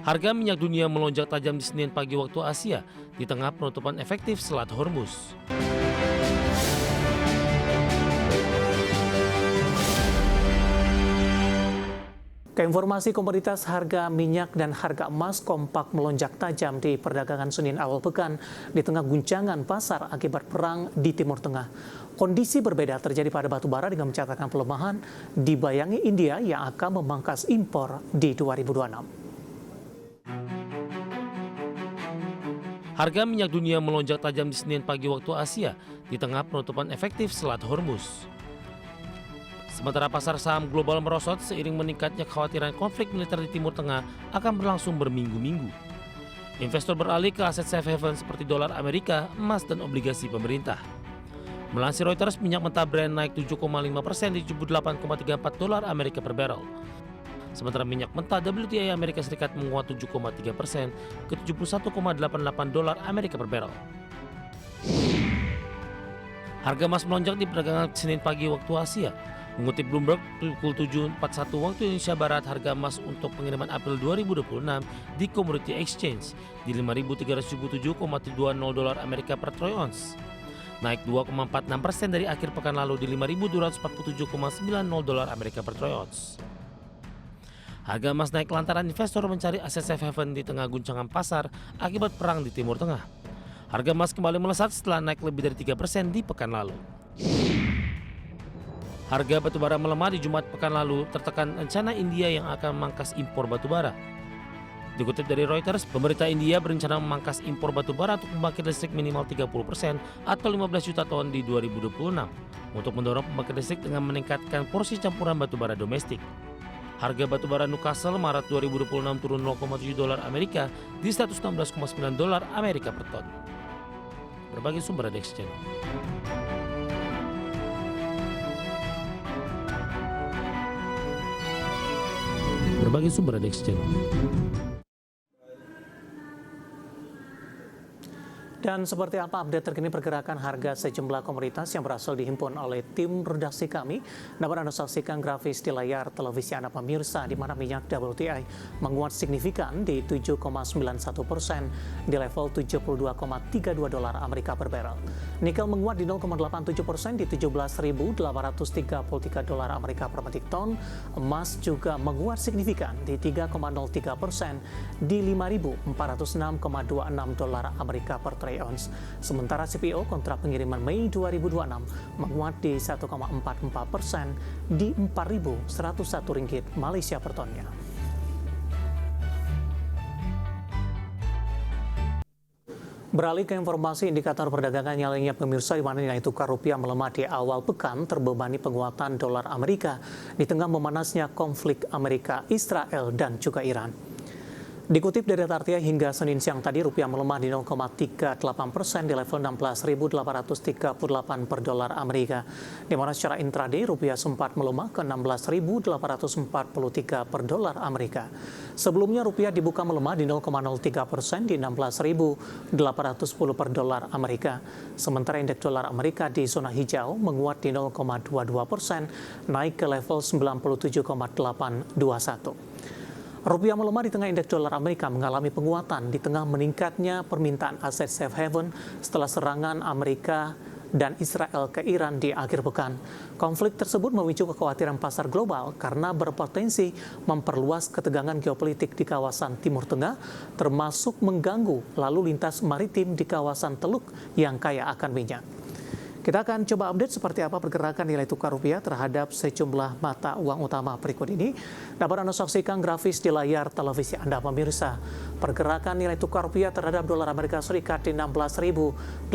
Harga minyak dunia melonjak tajam di Senin pagi waktu Asia di tengah penutupan efektif Selat Hormuz. Keinformasi komoditas harga minyak dan harga emas kompak melonjak tajam di perdagangan Senin awal pekan di tengah guncangan pasar akibat perang di Timur Tengah. Kondisi berbeda terjadi pada batu bara dengan mencatatkan pelemahan dibayangi India yang akan memangkas impor di 2026. Harga minyak dunia melonjak tajam di Senin pagi waktu Asia di tengah penutupan efektif Selat Hormuz. Sementara pasar saham global merosot seiring meningkatnya kekhawatiran konflik militer di Timur Tengah akan berlangsung berminggu-minggu. Investor beralih ke aset safe haven seperti dolar Amerika, emas, dan obligasi pemerintah. Melansir Reuters, minyak mentah Brent naik 7,5% di 78,34 dolar Amerika per barrel. Sementara minyak mentah WTI Amerika Serikat menguat 7,3% ke 71,88 dolar Amerika per barrel. Harga emas melonjak di perdagangan Senin pagi waktu Asia. Mengutip Bloomberg, pukul 7.41 waktu Indonesia Barat, harga emas untuk pengiriman April 2026 di Commodity Exchange di 5.377,20 dolar Amerika per troy ounce. Naik 2,46% dari akhir pekan lalu di 5.247,90 dolar Amerika per troy ounce. Harga emas naik lantaran investor mencari aset safe haven di tengah guncangan pasar akibat perang di Timur Tengah. Harga emas kembali melesat setelah naik lebih dari 3% di pekan lalu. Harga batubara melemah di Jumat pekan lalu tertekan rencana India yang akan memangkas impor batubara. Dikutip dari Reuters, pemerintah India berencana memangkas impor batubara untuk pembangkit listrik minimal 30% atau 15 juta ton di 2026 untuk mendorong pembangkit listrik dengan meningkatkan porsi campuran batubara domestik. Harga batubara Newcastle Maret 2026 turun 0,7 dolar Amerika di 116,9 dolar Amerika per ton. Berbagai sumber ada exchange. Berbagai sumber ada exchange. Dan seperti apa update terkini pergerakan harga sejumlah komoditas yang berhasil dihimpun oleh tim redaksi kami, dapat Anda saksikan grafis di layar televisi Anda pemirsa, di mana minyak WTI menguat signifikan di 7,91% di level 72,32 dolar Amerika per barrel. Nikel menguat di 0,87% di 17.833 dolar Amerika per metrik ton. Emas juga menguat signifikan di 3,03% di 5.406,26 dolar Amerika per troy ounce. Sementara CPO kontrak pengiriman Mei 2026 menguat di 1,44% di 4.101 ringgit Malaysia per tonnya. Beralih ke informasi indikator perdagangan yang lainnya pemirsa, di mana nilai tukar rupiah melemah di awal pekan terbebani penguatan dolar Amerika di tengah memanasnya konflik Amerika, Israel, dan juga Iran. Dikutip dari Tartia, hingga Senin siang tadi rupiah melemah di 0,38% di level 16.838 per dolar Amerika. Di mana secara intraday rupiah sempat melemah ke 16.843 per dolar Amerika. Sebelumnya rupiah dibuka melemah di 0,03% di 16.810 per dolar Amerika. Sementara indeks dolar Amerika di zona hijau menguat di 0,22%, naik ke level 97,821. Rupiah melemah di tengah indeks dolar Amerika mengalami penguatan di tengah meningkatnya permintaan aset safe haven setelah serangan Amerika dan Israel ke Iran di akhir pekan. Konflik tersebut memicu kekhawatiran pasar global karena berpotensi memperluas ketegangan geopolitik di kawasan Timur Tengah, termasuk mengganggu lalu lintas maritim di kawasan Teluk yang kaya akan minyak. Kita akan coba update seperti apa pergerakan nilai tukar rupiah terhadap sejumlah mata uang utama berikut ini. Dapat Anda saksikan grafis di layar televisi Anda pemirsa. Pergerakan nilai tukar rupiah terhadap dolar Amerika Serikat di 16.861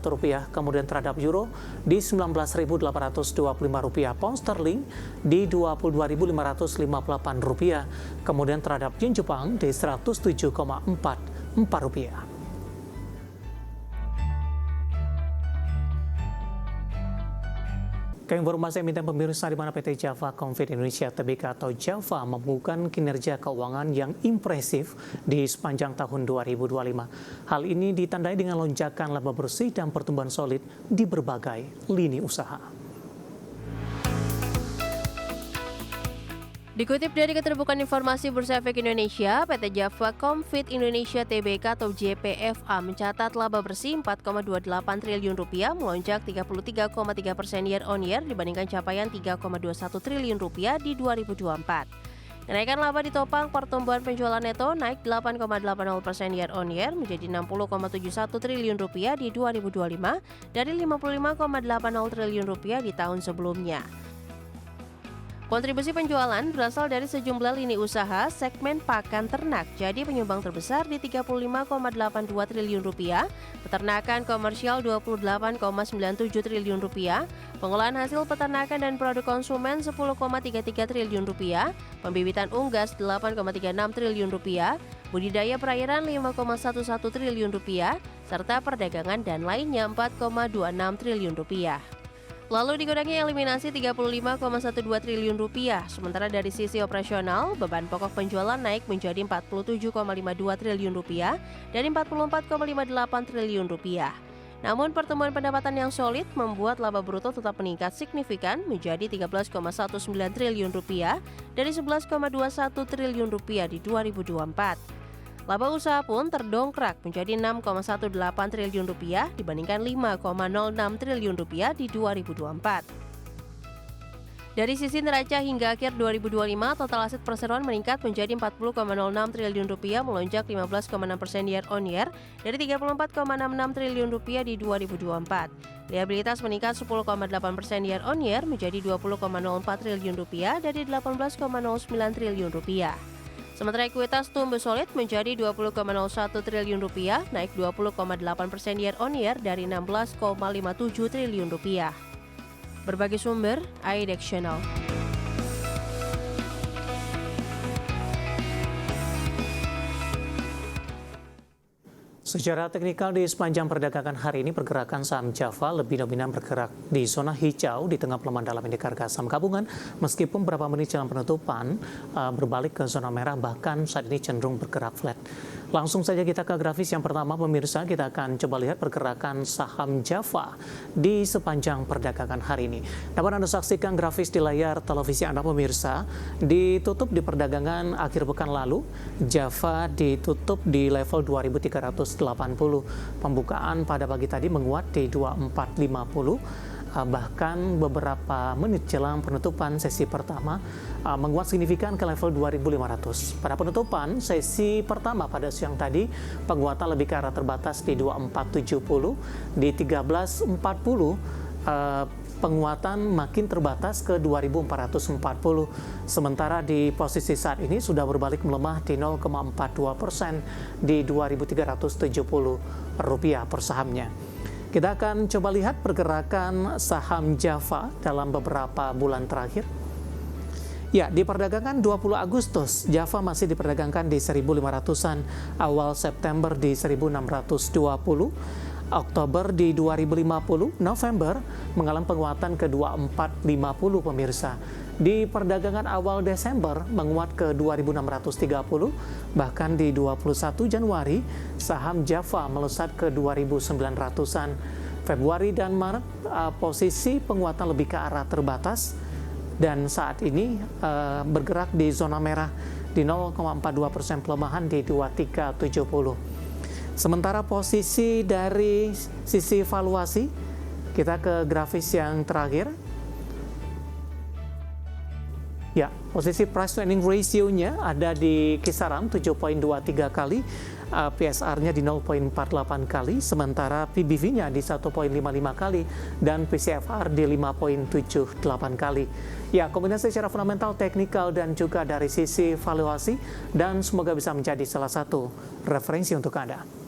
rupiah, kemudian terhadap euro di 19.825 rupiah, pound sterling di 22.558 rupiah, kemudian terhadap yen Jepang di 107,44 rupiah. Keinformasi emiten pemirsa, di mana PT Java Konfit Indonesia Tbk atau Java membukukan kinerja keuangan yang impresif di sepanjang tahun 2025. Hal ini ditandai dengan lonjakan laba bersih dan pertumbuhan solid di berbagai lini usaha. Dikutip dari Keterbukaan Informasi Bursa Efek Indonesia, PT Java Comfit Indonesia Tbk atau JPFA mencatat laba bersih Rp4,28 triliun melonjak 33,3% year on year dibandingkan capaian Rp3,21 triliun di 2024. Kenaikan laba ditopang pertumbuhan penjualan neto naik 8,80% year on year menjadi Rp60,71 triliun di 2025 dari Rp55,80 triliun di tahun sebelumnya. Kontribusi penjualan berasal dari sejumlah lini usaha segmen pakan ternak jadi penyumbang terbesar di Rp35,82 triliun, peternakan komersial Rp28,97 triliun, pengolahan hasil peternakan dan produk konsumen Rp10,33 triliun, pembibitan unggas Rp8,36 triliun, budidaya perairan Rp5,11 triliun, serta perdagangan dan lainnya Rp4,26 triliun. Lalu dikurangi eliminasi Rp35,12 triliun, sementara dari sisi operasional, beban pokok penjualan naik menjadi Rp47,52 triliun dari Rp44,58 triliun. Namun pertumbuhan pendapatan yang solid membuat laba bruto tetap meningkat signifikan menjadi Rp13,19 triliun dari Rp11,21 triliun di 2024. Laba usaha pun terdongkrak menjadi Rp6,18 triliun dibandingkan Rp5,06 triliun di 2024. Dari sisi neraca hingga akhir 2025, total aset perseroan meningkat menjadi Rp40,06 triliun melonjak 15,6% year on year dari Rp34,66 triliun di 2024. Liabilitas meningkat 10,8% year on year menjadi Rp20,04 triliun dari Rp18,09 triliun. Sementara ekuitas tumbuh solid menjadi Rp20,01 triliun, naik 20,8% year on year dari Rp16,57 triliun. Berbagai sumber, IDEX Channel. Secara teknikal di sepanjang perdagangan hari ini pergerakan saham Java lebih dominan bergerak di zona hijau di tengah pelemahan dalam indeks harga saham gabungan meskipun beberapa menit jelang penutupan berbalik ke zona merah bahkan saat ini cenderung bergerak flat. Langsung saja kita ke grafis yang pertama pemirsa, kita akan coba lihat pergerakan saham Java di sepanjang perdagangan hari ini. Dapat Anda saksikan grafis di layar televisi Anda pemirsa, ditutup di perdagangan akhir pekan lalu, Java ditutup di level 2380. Pembukaan pada pagi tadi menguat di 2450. Bahkan beberapa menit jelang penutupan sesi pertama menguat signifikan ke level 2500. Pada penutupan sesi pertama pada siang tadi penguatan lebih ke arah terbatas di 2470, di 1340 penguatan makin terbatas ke 2440. Sementara di posisi saat ini sudah berbalik melemah di 0,42% di Rp2.370 per sahamnya. Kita akan coba lihat pergerakan saham Java dalam beberapa bulan terakhir. Ya, di perdagangan 20 Agustus, Java masih diperdagangkan di 1.500-an, awal September di 1.620, Oktober di 2.050, November mengalami penguatan ke 2.450 pemirsa. Di perdagangan awal Desember menguat ke 2.630, bahkan di 21 Januari saham Java melesat ke 2.900-an. Februari dan Maret posisi penguatan lebih ke arah terbatas dan saat ini bergerak di zona merah di 0,42% pelemahan di 2370. Sementara posisi dari sisi valuasi, kita ke grafis yang terakhir. Ya, posisi price to earning ratio-nya ada di kisaran 7,23 kali, PSR-nya di 0,48 kali, sementara PBV-nya di 1,55 kali, dan PCFR di 5,78 kali. Ya, kombinasi secara fundamental, teknikal, dan juga dari sisi valuasi, dan semoga bisa menjadi salah satu referensi untuk Anda.